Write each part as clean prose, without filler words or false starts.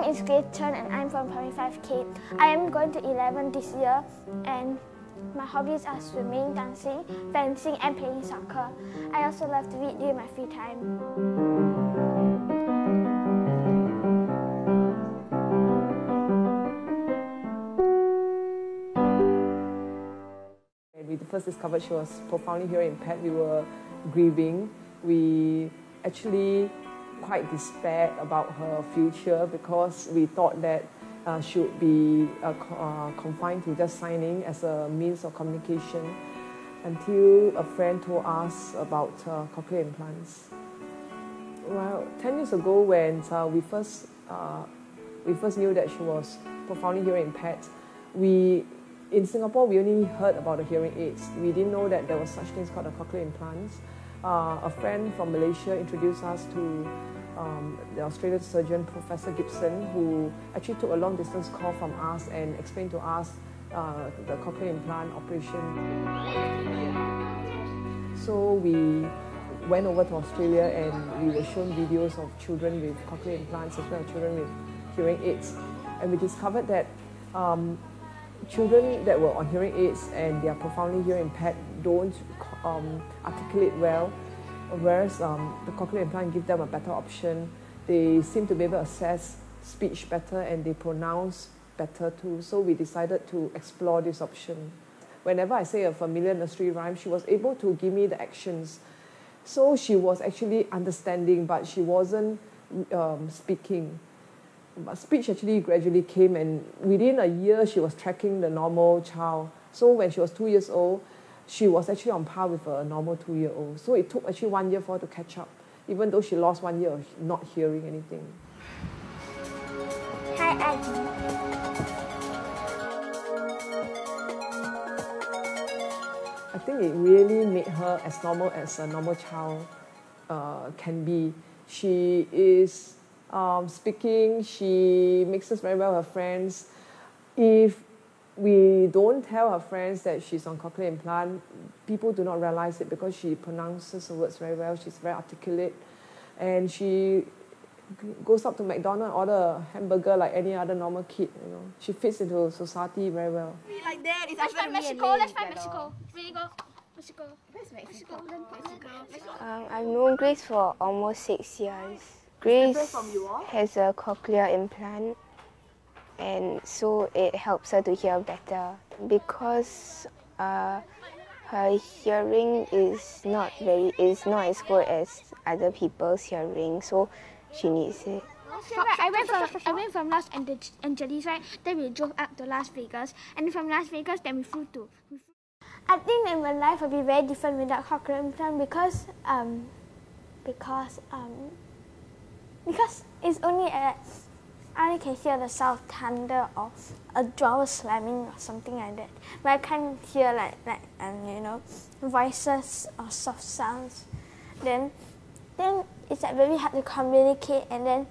is Tern and I'm from Primary 5K. I am going to 11 this year and my hobbies are swimming, dancing, fencing and playing soccer. I also love to read during my free time. We first discovered she was profoundly hearing impaired. We were grieving. We actually quite despaired about her future because we thought that she would be confined to just signing as a means of communication until a friend told us about cochlear implants. Well, 10 years ago when we first knew that she was profoundly hearing impaired, in Singapore, we only heard about the hearing aids. We didn't know that there was such things called the cochlear implants. A friend from Malaysia introduced us to the Australian surgeon, Professor Gibson, who actually took a long-distance call from us and explained to us the cochlear implant operation. So we went over to Australia and we were shown videos of children with cochlear implants as well as children with hearing aids. And we discovered that children that were on hearing aids and they are profoundly hearing impaired don't articulate well, whereas the cochlear implant gives them a better option. They seem to be able to assess speech better and they pronounce better too. So we decided to explore this option. Whenever I say a familiar nursery rhyme, she was able to give me the actions. So she was actually understanding, but she wasn't speaking. But speech actually gradually came, and within a year she was tracking the normal child. So when she was 2 years old, she was actually on par with a normal 2-year-old. So it took actually 1 year for her to catch up, even though she lost 1 year of not hearing anything. Hi, Aggie. I think it really made her as normal as a normal child can be. She is speaking, she mixes very well with her friends. If we don't tell her friends that she's on cochlear implant, people do not realize it because she pronounces the words very well, she's very articulate, and she goes up to McDonald's and order a hamburger like any other normal kid, you know. She fits into society very well. Like that, it's let's find Mexico, let's find Mexico. Really go? Mexico. Where's Mexico? I've known Grace for almost 6 years. Grace has a cochlear implant, and so it helps her to hear better because her hearing is not as good as other people's hearing, so she needs it. I went from Los Angeles, right? Then we drove up to Las Vegas, and from Las Vegas, then we flew to. I think that my life would be very different without cochlear implant because it's only I only can hear the sound of thunder of a drawer slamming or something like that. But I can't hear like you know, voices or soft sounds. Then it's like very hard to communicate, and then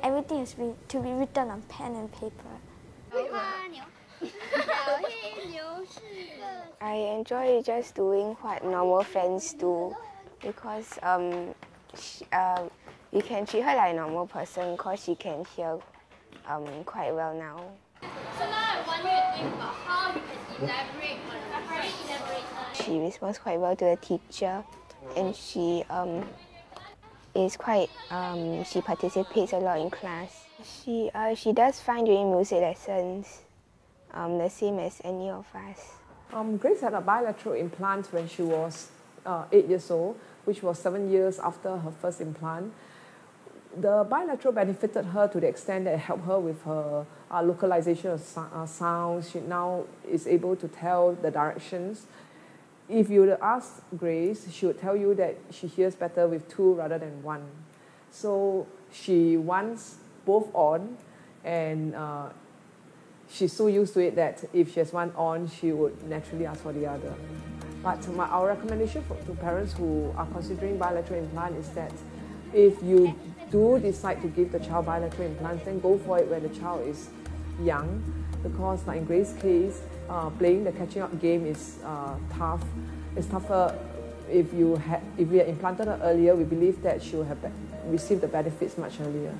everything is to be written on pen and paper. I enjoy just doing what normal friends do because you can treat her like a normal person because she can hear quite well now. So now I want you to think about how you can elaborate on it. She responds quite well to the teacher, and she is quite she participates a lot in class. She does fine during music lessons, the same as any of us. Grace had a bilateral implant when she was 8 years old, which was 7 years after her first implant. The bilateral benefited her to the extent that it helped her with her localization of sounds. She now is able to tell the directions. If you were to ask Grace, she would tell you that she hears better with 2 rather than 1. So she wants both on, and she's so used to it that if she has one on, she would naturally ask for the other. But our recommendation to parents who are considering bilateral implant is that if you do decide to give the child bilateral implants, then go for it when the child is young, because like in Grace's case, playing the catching up game is tough. It's tougher if we had implanted her earlier. We believe that she will have received the benefits much earlier.